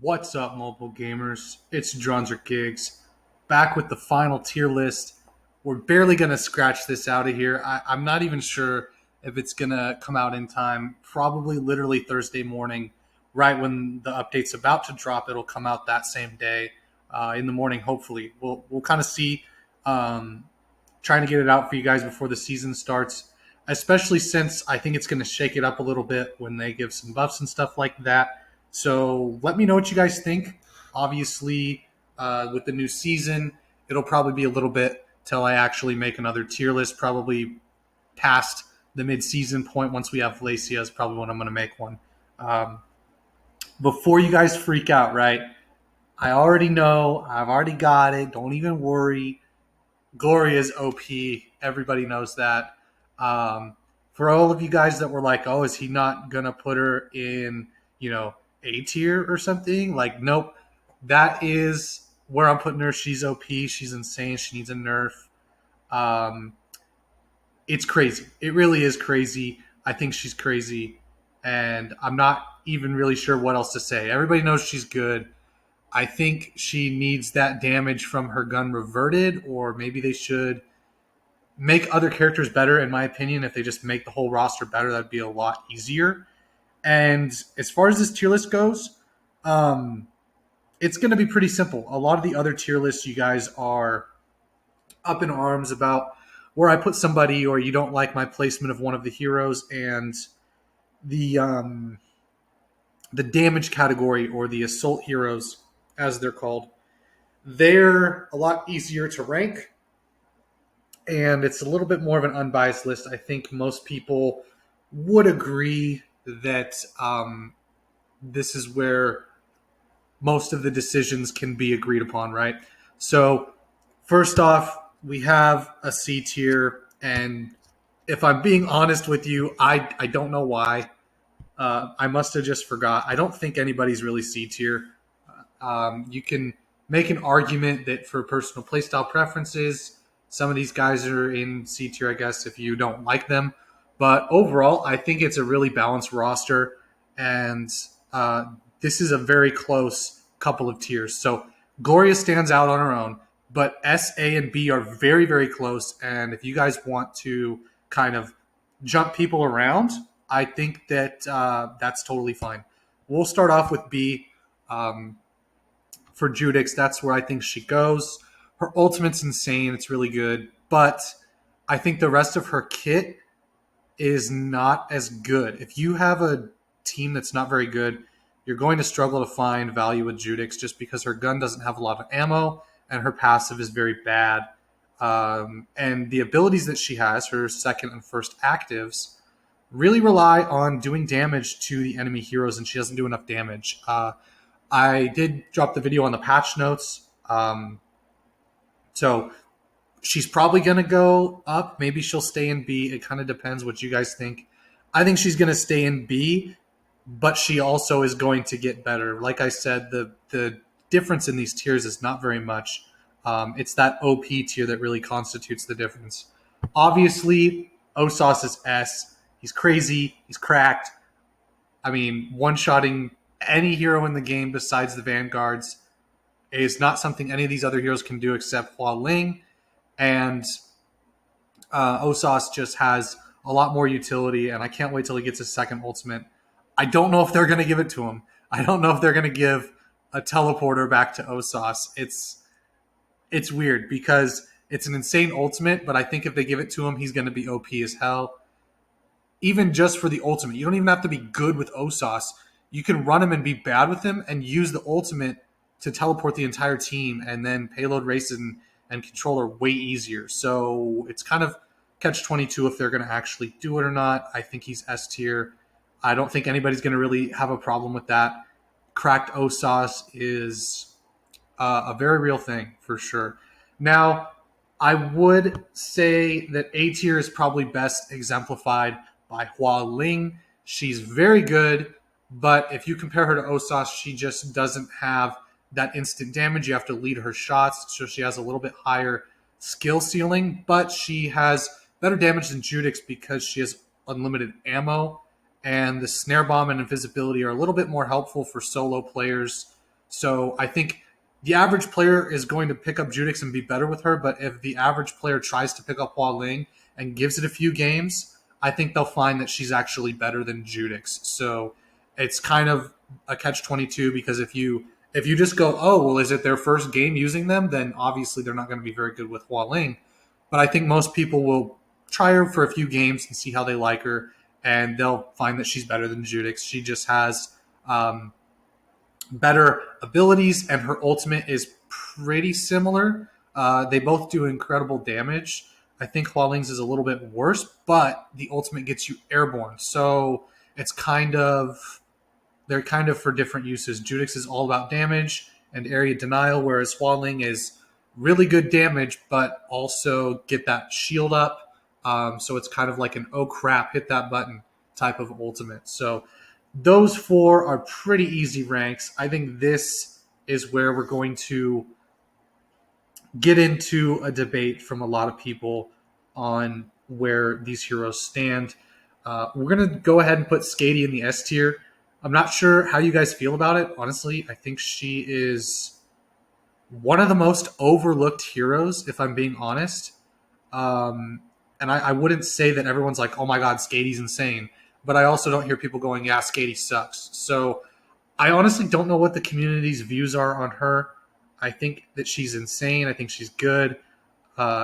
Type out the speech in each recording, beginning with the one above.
What's up, mobile gamers? It's Dronzer Gigs, back with the final tier list. We're barely going to scratch this out of here. I'm not even sure if it's going to come out in time. Probably literally Thursday morning, right when the update's about to drop. It'll come out that same day in the morning, hopefully. We'll kind of see. Um, Trying to get it out for you guys before the season starts, especially since I think it's going to shake it up a little bit when they give some buffs and stuff like that. So let me know what you guys think. Obviously, with the new season, it'll probably be a little bit till I actually make another tier list, probably past the mid-season point. Once we have Lacia is probably when I'm going to make one. Um, Before you guys freak out, right? I already know. I've already got it. Don't even worry. Gloria's OP. Everybody knows that. Um, for all of you guys that were like, "Oh, is he not gonna put her in, A tier or something?" Like, nope. That is where I'm putting her. She's OP. She's insane. She needs a nerf. Um, it's crazy. It really is crazy. I think she's crazy, and I'm not even really sure what else to say. Everybody knows she's good. I think she needs that damage from her gun reverted, or maybe they should make other characters better, in my opinion. If they just make the whole roster better, that'd be a lot easier. And as far as this tier list goes, um, it's going to be pretty simple. A lot of the other tier lists, you guys are up in arms about where I put somebody, or you don't like my placement of one of the heroes, and the um, the damage category, or the assault heroes, as they're called. They're a lot easier to rank, and it's a little bit more of an unbiased list. I think most people would agree that this is where most of the decisions can be agreed upon, right? So, first off, we have a C tier, and if I'm being honest with you, I don't know why. I must have just forgot. I don't think anybody's really C tier. You can make an argument that for personal playstyle preferences, some of these guys are in C tier, I guess, if you don't like them. But overall, I think it's a really balanced roster, and this is a very close couple of tiers. So Gloria stands out on her own, but S, A, and B are very, very close. And if you guys want to kind of jump people around, I think that that's totally fine. We'll start off with B. For Judix, that's where I think she goes. Her ultimate's insane. It's really good. But I think the rest of her kit is not as good. If you have a team that's not very good, you're going to struggle to find value with Judix just because her gun doesn't have a lot of ammo and her passive is very bad. And the abilities that she has, her second and first actives, really rely on doing damage to the enemy heroes, and she doesn't do enough damage. I did drop the video on the patch notes. So she's probably going to go up. Maybe she'll stay in B. It kind of depends what you guys think. I think she's going to stay in B, but she also is going to get better. Like I said, the difference in these tiers is not very much. It's that OP tier that really constitutes the difference. Obviously, Osas is S. He's crazy. He's cracked. I mean, one-shotting any hero in the game besides the Vanguards is not something any of these other heroes can do except Hua Ling. And Osas just has a lot more utility, and I can't wait till he gets his second ultimate. I don't know if they're going to give it to him. I don't know if they're going to give a teleporter back to Osas. It's weird because it's an insane ultimate, but I think if they give it to him, he's going to be OP as hell. Even just for the ultimate, you don't even have to be good with Osas. You can run him and be bad with him and use the ultimate to teleport the entire team, and then payload race and control are way easier. So it's kind of catch 22 if they're going to actually do it or not. I think he's S tier. I don't think anybody's going to really have a problem with that. Cracked Osas is a very real thing for sure. Now, I would say that A tier is probably best exemplified by Hua Ling. She's very good, but if you compare her to Osas, she just doesn't have that instant damage. You have to lead her shots, so she has a little bit higher skill ceiling, but she has better damage than Judix because she has unlimited ammo, and the snare bomb and invisibility are a little bit more helpful for solo players So I think the average player is going to pick up Judix and be better with her, but if the average player tries to pick up Hua Ling and gives it a few games, I think they'll find that she's actually better than Judix. So it's kind of a catch-22 because if you just go, oh well, is it their first game using them? Then obviously they're not going to be very good with Hua Ling. But I think most people will try her for a few games and see how they like her, and they'll find that she's better than Judix. She just has better abilities, and her ultimate is pretty similar. They both do incredible damage. I think Hua Ling's is a little bit worse, but the ultimate gets you airborne. So it's they're kind of for different uses. Judix is all about damage and area denial, whereas Hua Ling is really good damage, but also get that shield up. So it's kind of like an oh crap, hit that button type of ultimate. So those four are pretty easy ranks. I think this is where we're going to get into a debate from a lot of people on where these heroes stand. We're going to go ahead and put Skaty in the S tier. I'm not sure how you guys feel about it. Honestly, I think she is one of the most overlooked heroes, if I'm being honest. And I wouldn't say that everyone's like, oh my God, Skaty's insane. But I also don't hear people going, yeah, Skaty sucks. So I honestly don't know what the community's views are on her. I think that she's insane. I think she's good.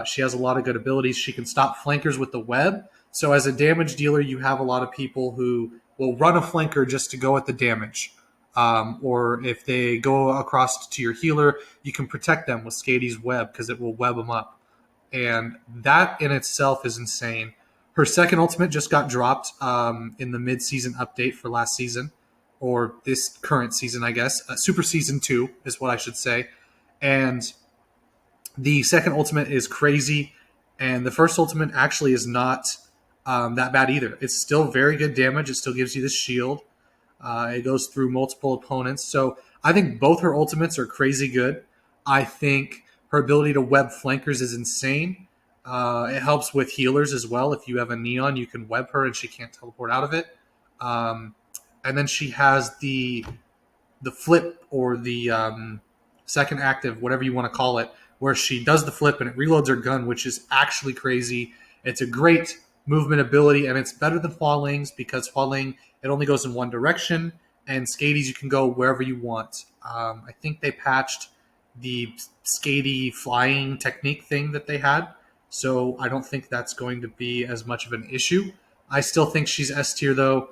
She has a lot of good abilities. She can stop flankers with the web. So as a damage dealer, you have a lot of people who will run a flanker just to go at the damage. Or if they go across to your healer, you can protect them with Skaty's web because it will web them up. And that in itself is insane. Her second ultimate just got dropped in the mid-season update for last season, or this current season, I guess. Super Season 2 is what I should say. And the second ultimate is crazy, and the first ultimate actually is not that bad either. It's still very good damage. It still gives you the shield. It goes through multiple opponents. So I think both her ultimates are crazy good. I think her ability to web flankers is insane. It helps with healers as well. If you have a Neon, you can web her and she can't teleport out of it. And then she has the flip, or the second active, whatever you want to call it, where she does the flip and it reloads her gun, which is actually crazy. It's a great movement ability, and it's better than Hua Ling's because Hua Ling, it only goes in one direction, and Skaty's you can go wherever you want. I think they patched the Skaty flying technique thing that they had, so I don't think that's going to be as much of an issue. I still think she's S tier though,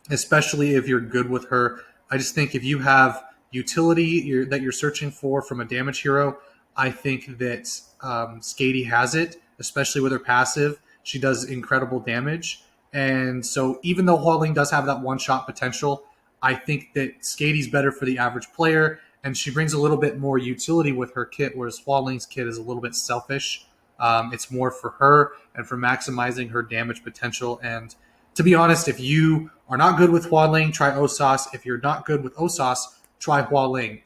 especially if you're good with her. I just think if you have utility that you're searching for from a damage hero, I think that Skaty has it, especially with her passive. She does incredible damage. And so even though Hua Ling does have that one-shot potential, I think that Skaty's better for the average player, and she brings a little bit more utility with her kit, whereas Hua Ling's kit is a little bit selfish. It's more for her and for maximizing her damage potential. And to be honest, if you are not good with Hua Ling, try Osas. If you're not good with Osas, try Hua Ling.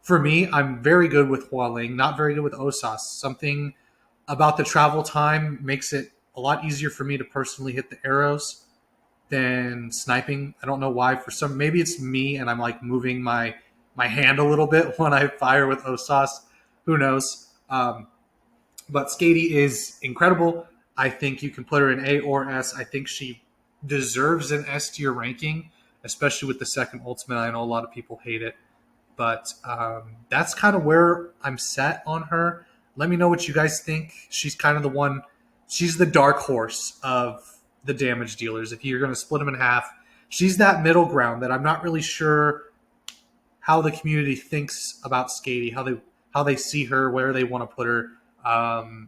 For me, I'm very good with Hua Ling, not very good with Osas. Something about the travel time makes it a lot easier for me to personally hit the arrows than sniping. I don't know why. Maybe it's me and I'm like moving my hand a little bit when I fire with Osas. Who knows? But Skaty is incredible. I think you can put her in A or S. I think she deserves an S tier ranking, especially with the second ultimate. I know a lot of people hate it, but that's kind of where I'm set on her. Let me know what you guys think. She's kind of the one. She's the dark horse of the damage dealers. If you're going to split them in half, she's that middle ground that I'm not really sure how the community thinks about Skaty, how they see her, where they want to put her. And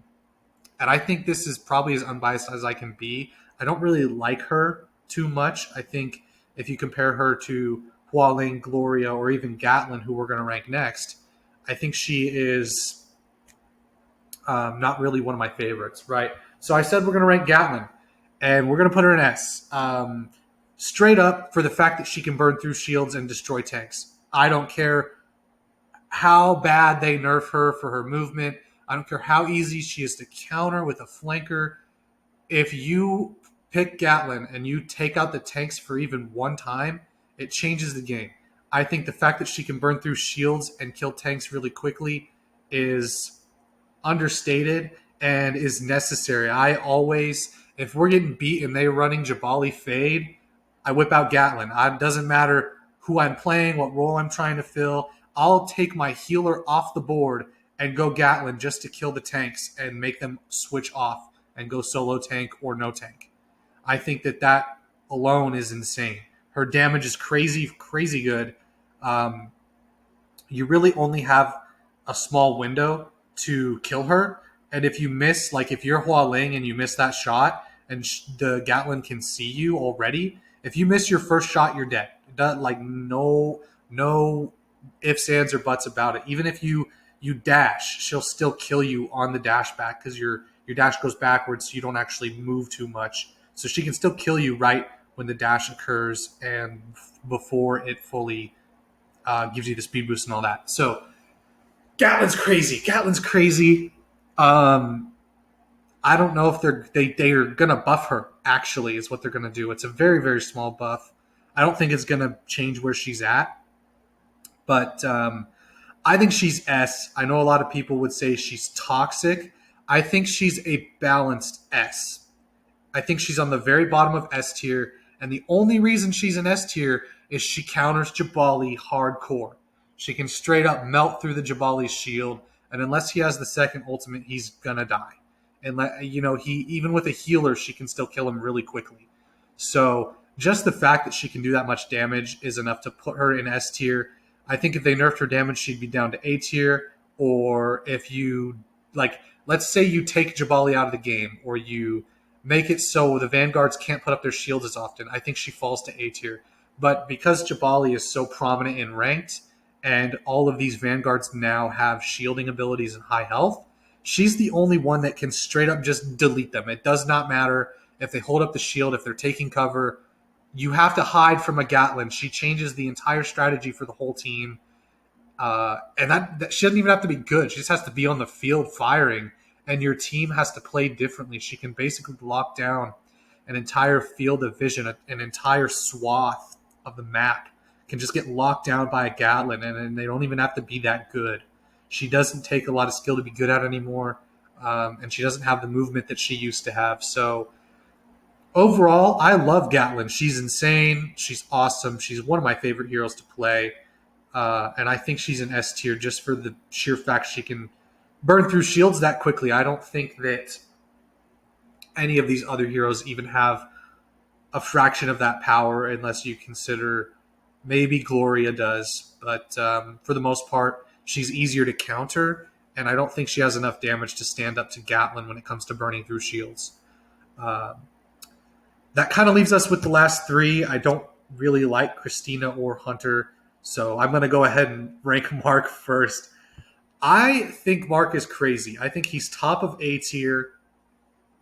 I think this is probably as unbiased as I can be. I don't really like her too much. I think if you compare her to Hua Ling, Gloria, or even Gatlin, who we're going to rank next, I think she is not really one of my favorites, right? So I said we're going to rank Gatlin, and we're going to put her in S. Straight up for the fact that she can burn through shields and destroy tanks. I don't care how bad they nerf her for her movement. I don't care how easy she is to counter with a flanker. If you pick Gatlin and you take out the tanks for even one time, it changes the game. I think the fact that she can burn through shields and kill tanks really quickly is understated and is necessary. I always, if we're getting beat and they're running Jabali Fade, I whip out Gatlin. It doesn't matter who I'm playing, what role I'm trying to fill. I'll take my healer off the board and go Gatlin just to kill the tanks and make them switch off and go solo tank or no tank. I think that alone is insane. Her damage is crazy, crazy good. Um, you really only have a small window to kill her. And if you miss, like if you're Hua Ling and you miss that shot and the Gatlin can see you already, if you miss your first shot, you're dead. It does, like no ifs, ands, or buts about it. Even if you dash, she'll still kill you on the dash back because your dash goes backwards, so you don't actually move too much. So she can still kill you right when the dash occurs and before it fully gives you the speed boost and all that. So Gatlin's crazy. Gatlin's crazy. I don't know if they are gonna buff her. Actually, is what they're gonna do. It's a very very small buff. I don't think it's gonna change where she's at, but I think she's S. I know a lot of people would say she's toxic. I think she's a balanced S. I think she's on the very bottom of S tier, and the only reason she's an S tier is she counters Jabali hardcore. She can straight up melt through the Jabali's shield, and unless he has the second ultimate, he's gonna die. And he even with a healer, she can still kill him really quickly. So just the fact that she can do that much damage is enough to put her in S tier. I think if they nerfed her damage, she'd be down to A tier. Or if you let's say you take Jabali out of the game, or you make it so the Vanguards can't put up their shields as often, I think she falls to A tier. But because Jabali is so prominent in ranked, and all of these Vanguards now have shielding abilities and high health, she's the only one that can straight up just delete them. It does not matter if they hold up the shield, if they're taking cover. You have to hide from a Gatlin. She changes the entire strategy for the whole team. And that she doesn't even have to be good. She just has to be on the field firing, and your team has to play differently. She can basically lock down an entire field of vision, an entire swath of the map can just get locked down by a Gatlin, and they don't even have to be that good. She doesn't take a lot of skill to be good at anymore, and she doesn't have the movement that she used to have. So overall, I love Gatlin. She's insane. She's awesome. She's one of my favorite heroes to play. And I think she's an S tier just for the sheer fact she can burn through shields that quickly. I don't think that any of these other heroes even have a fraction of that power, unless you consider maybe Gloria does. But for the most part, she's easier to counter, and I don't think she has enough damage to stand up to Gatlin when it comes to burning through shields. That kind of leaves us with the last three. I don't really like Christina or Hunter, so I'm going to go ahead and rank Mark first. I think Mark is crazy. I think he's top of A tier.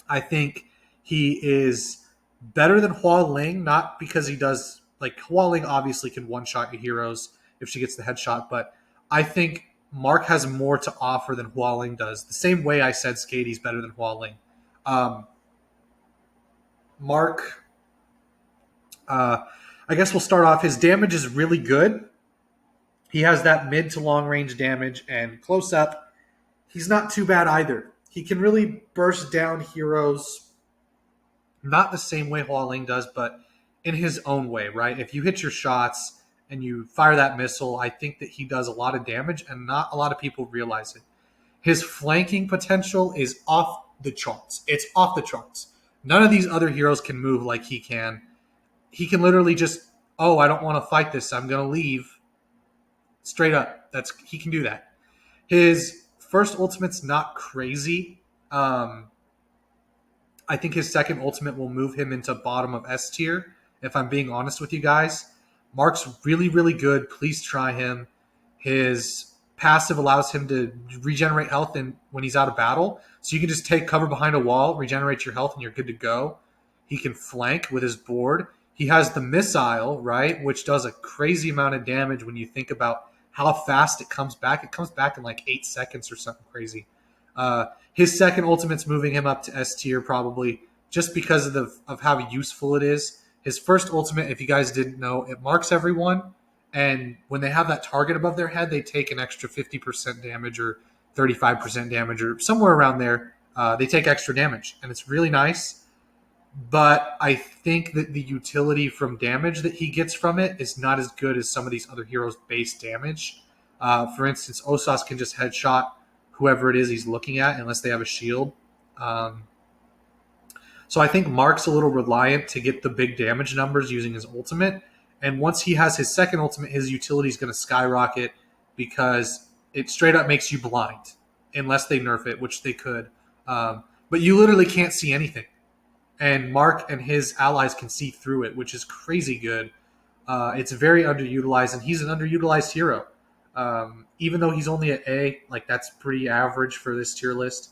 I think he is better than Hua Ling, not because he does, like, Hua Ling obviously can one-shot your heroes if she gets the headshot, but I think Mark has more to offer than Hua Ling does. The same way I said Skaty's better than Hua Ling. Mark, I guess we'll start off. His damage is really good. He has that mid to long range damage, and close up, he's not too bad either. He can really burst down heroes, not the same way Hua Ling does, but in his own way, right? If you hit your shots and you fire that missile, I think that he does a lot of damage, and not a lot of people realize it. His flanking potential is off the charts. It's off the charts. None of these other heroes can move like he can. He can literally just, I don't want to fight this, I'm going to leave. Straight up. He can do that. His first ultimate's not crazy. I think his second ultimate will move him into bottom of S tier, if I'm being honest with you guys. Mark's really, really good. Please try him. His passive allows him to regenerate health when he's out of battle. So you can just take cover behind a wall, regenerate your health, and you're good to go. He can flank with his board. He has the missile, right, which does a crazy amount of damage when you think about how fast it comes back. It comes back in like 8 seconds or something crazy. His second ultimate's moving him up to S tier probably just because of how useful it is. His first ultimate, if you guys didn't know, it marks everyone, And when they have that target above their head, they take an extra 50% damage or 35% damage or somewhere around there. They take extra damage, and it's really nice. But I think that the utility from damage that he gets from it is not as good as some of these other heroes' base damage. For instance, Osas can just headshot whoever it is he's looking at unless they have a shield. Um, so I think Mark's a little reliant to get the big damage numbers using his ultimate. And once he has his second ultimate, his utility is going to skyrocket because it straight up makes you blind unless they nerf it, which they could. But you literally can't see anything. And Mark and his allies can see through it, which is crazy good. It's very underutilized, and he's an underutilized hero. Even though he's only at A, like that's pretty average for this tier list.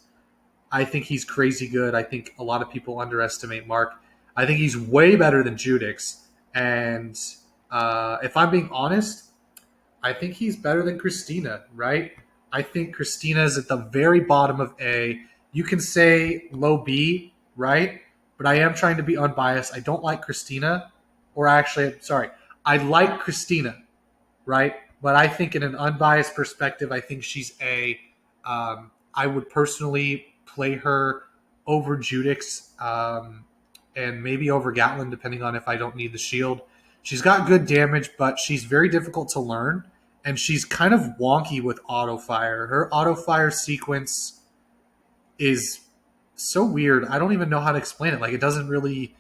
I think he's crazy good. I think a lot of people underestimate Mark. I think he's way better than Judix. And if I'm being honest, I think he's better than Christina, right? I think Christina is at the very bottom of A. You can say low B, right? But I am trying to be unbiased. I don't like Christina, or actually, sorry, I like Christina, right? But I think in an unbiased perspective, I think she's A. I would personally play her over Judix and maybe over Gatlin, depending on if I don't need the shield. She's got good damage, but she's very difficult to learn, and she's kind of wonky with auto fire. Her auto fire sequence is so weird. I don't even know how to explain it. Like, it doesn't really.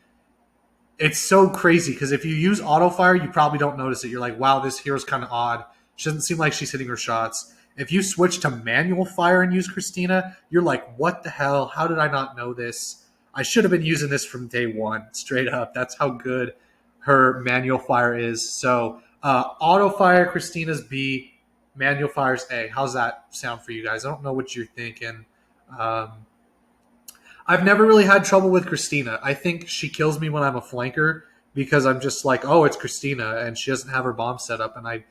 It's so crazy because if you use auto fire, you probably don't notice it. You're like, wow, this hero's kind of odd. She doesn't seem like she's hitting her shots. If you switch to manual fire and use Christina, you're like, what the hell? How did I not know this? I should have been using this from day one, straight up. That's how good her manual fire is. So auto fire, Christina's B, manual fire's A. How's that sound for you guys? I don't know what you're thinking. Um, I've never really had trouble with Christina. I think she kills me when I'm a flanker because I'm just like, oh, it's Christina, and she doesn't have her bomb set up, and I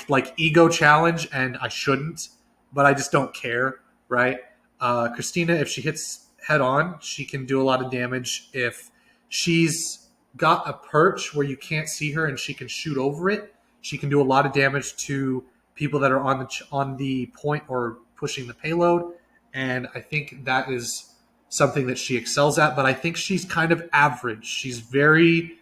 like ego challenge, and I shouldn't, but I just don't care, right? Christina, if she hits head on, she can do a lot of damage. If she's got a perch where you can't see her and she can shoot over it, she can do a lot of damage to people that are on the point or pushing the payload, and I think that is something that she excels at. But I think she's kind of average. She's very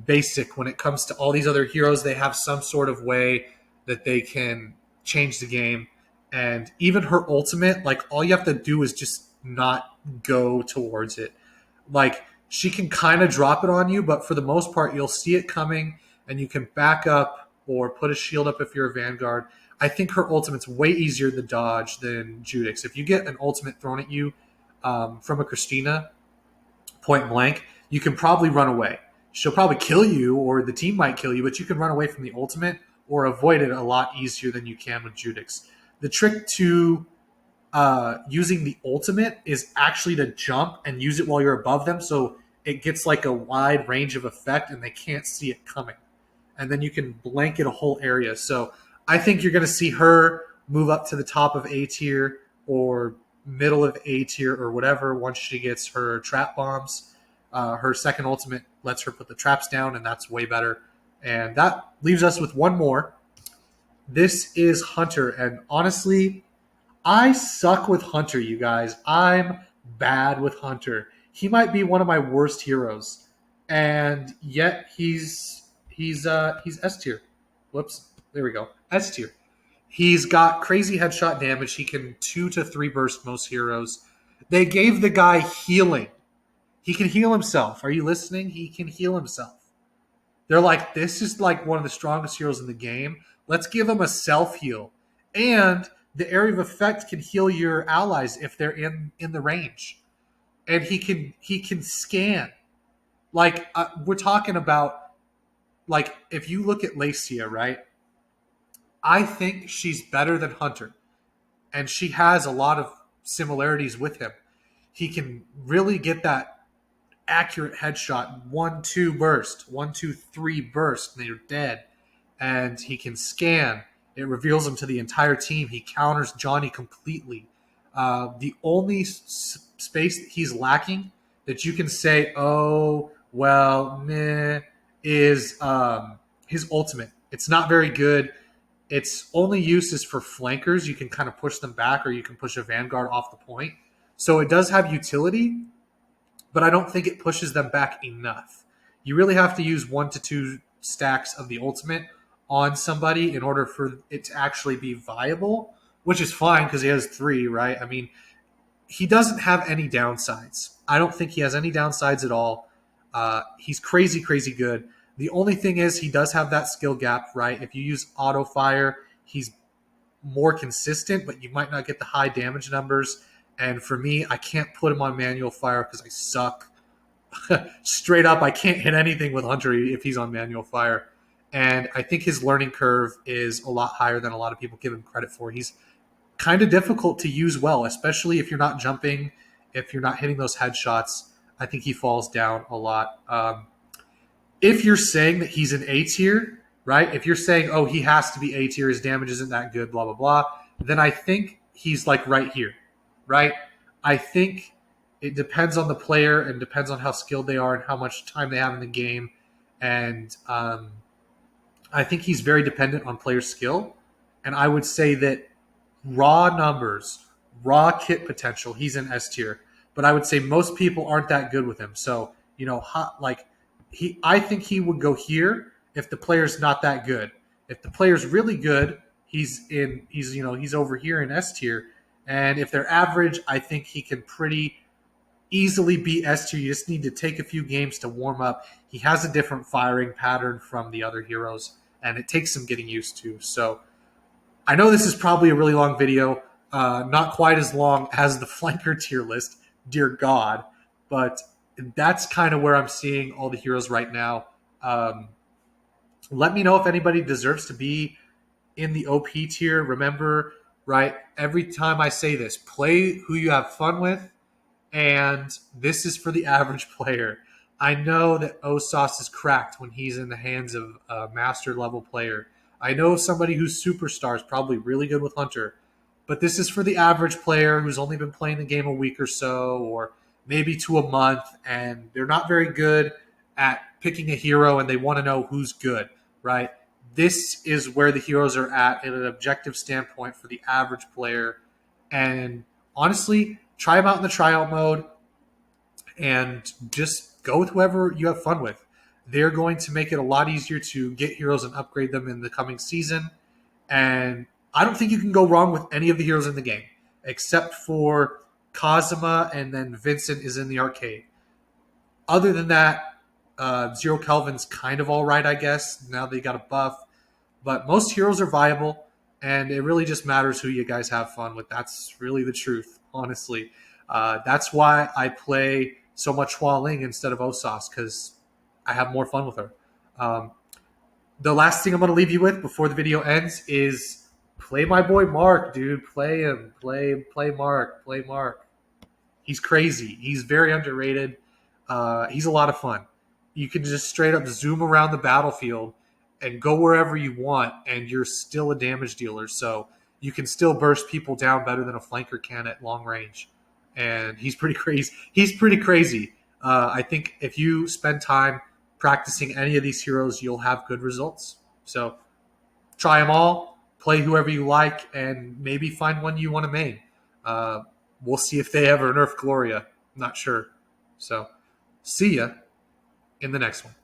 basic when it comes to all these other heroes. They have some sort of way that they can change the game. And even her ultimate, like all you have to do is just not go towards it. Like she can kind of drop it on you, but for the most part, you'll see it coming and you can back up or put a shield up if you're a Vanguard. I think her ultimate's way easier to dodge than Judix. If you get an ultimate thrown at you from a Christina, point blank, you can probably run away. She'll probably kill you, or the team might kill you, but you can run away from the ultimate or avoid it a lot easier than you can with Judix. The trick to using the ultimate is actually to jump and use it while you're above them, so it gets like a wide range of effect and they can't see it coming. And then you can blanket a whole area. So I think you're going to see her move up to the top of A tier or middle of A tier or whatever once she gets her trap bombs. Her second ultimate lets her put the traps down, and that's way better. And that leaves us with one more. This is Hunter, and honestly, I suck with Hunter, you guys. I'm bad with Hunter. He might be one of my worst heroes, and yet he's S tier. Whoops, there we go. S tier. He's got crazy headshot damage. He can 2 to 3 burst most heroes. They gave the guy healing. He can heal himself. Are you listening? He can heal himself. They're like, this is like one of the strongest heroes in the game. Let's give him a self heal. And the area of effect can heal your allies if they're in the range. And he can scan. Like we're talking about, like if you look at Lacia, right? I think she's better than Hunter, and she has a lot of similarities with him. He can really get that accurate headshot, 1-2 burst, 1-2-3 burst, and they're dead. And he can scan. It reveals him to the entire team. He counters Johnny completely. The only space that he's lacking that you can say, oh, well, meh, is his ultimate. It's not very good. Its only use is for flankers. You can kind of push them back, or you can push a vanguard off the point. So it does have utility, but I don't think it pushes them back enough. You really have to use 1 to 2 stacks of the ultimate on somebody in order for it to actually be viable, which is fine because he has 3, right? I mean, he doesn't have any downsides. I don't think he has any downsides at all. He's crazy, crazy good. The only thing is he does have that skill gap, right? If you use auto fire, he's more consistent, but you might not get the high damage numbers. And for me, I can't put him on manual fire because I suck. Straight up, I can't hit anything with Hunter if he's on manual fire. And I think his learning curve is a lot higher than a lot of people give him credit for. He's kind of difficult to use well, especially if you're not jumping, if you're not hitting those headshots. I think he falls down a lot. If you're saying that he's an A tier, right? If you're saying, oh, he has to be A tier, his damage isn't that good, blah, blah, blah, then I think he's like right here, right? I think it depends on the player and depends on how skilled they are and how much time they have in the game. And I think he's very dependent on player skill. And I would say that raw numbers, raw kit potential, he's in S tier. But I would say most people aren't that good with him. So, I think he would go here if the player's not that good. If the player's really good, he's over here in S tier. And if they're average, I think he can pretty easily beat S tier. You just need to take a few games to warm up. He has a different firing pattern from the other heroes, and it takes some getting used to. So I know this is probably a really long video, not quite as long as the flanker tier list, dear God, but that's kind of where I'm seeing all the heroes right now. Let me know if anybody deserves to be in the OP tier. Remember, right, every time I say this, play who you have fun with, and this is for the average player. I know that Osas is cracked when he's in the hands of a master level player. I know somebody who's superstar is probably really good with Hunter, but this is for the average player who's only been playing the game a week or so, or maybe to a month, and they're not very good at picking a hero and they want to know who's good, right? This is where the heroes are at in an objective standpoint for the average player. And honestly, try them out in the tryout mode and just go with whoever you have fun with. They're going to make it a lot easier to get heroes and upgrade them in the coming season. And I don't think you can go wrong with any of the heroes in the game, except for Kazuma, and then Vincent is in the arcade. Other than that, Zero Kelvin's kind of all right, I guess. Now they got a buff. But most heroes are viable, and it really just matters who you guys have fun with. That's really the truth, honestly. That's why I play so much Hua Ling instead of Osas, because I have more fun with her. The last thing I'm going to leave you with before the video ends is play my boy Mark, dude. Play him. Play Mark. Play Mark. He's crazy. He's very underrated. He's a lot of fun. You can just straight up zoom around the battlefield and go wherever you want, and you're still a damage dealer. So you can still burst people down better than a flanker can at long range. And he's pretty crazy. I think if you spend time practicing any of these heroes, you'll have good results. So try them all, play whoever you like, and maybe find one you want to main. We'll see if they ever nerf Gloria. I'm not sure. So see ya in the next one.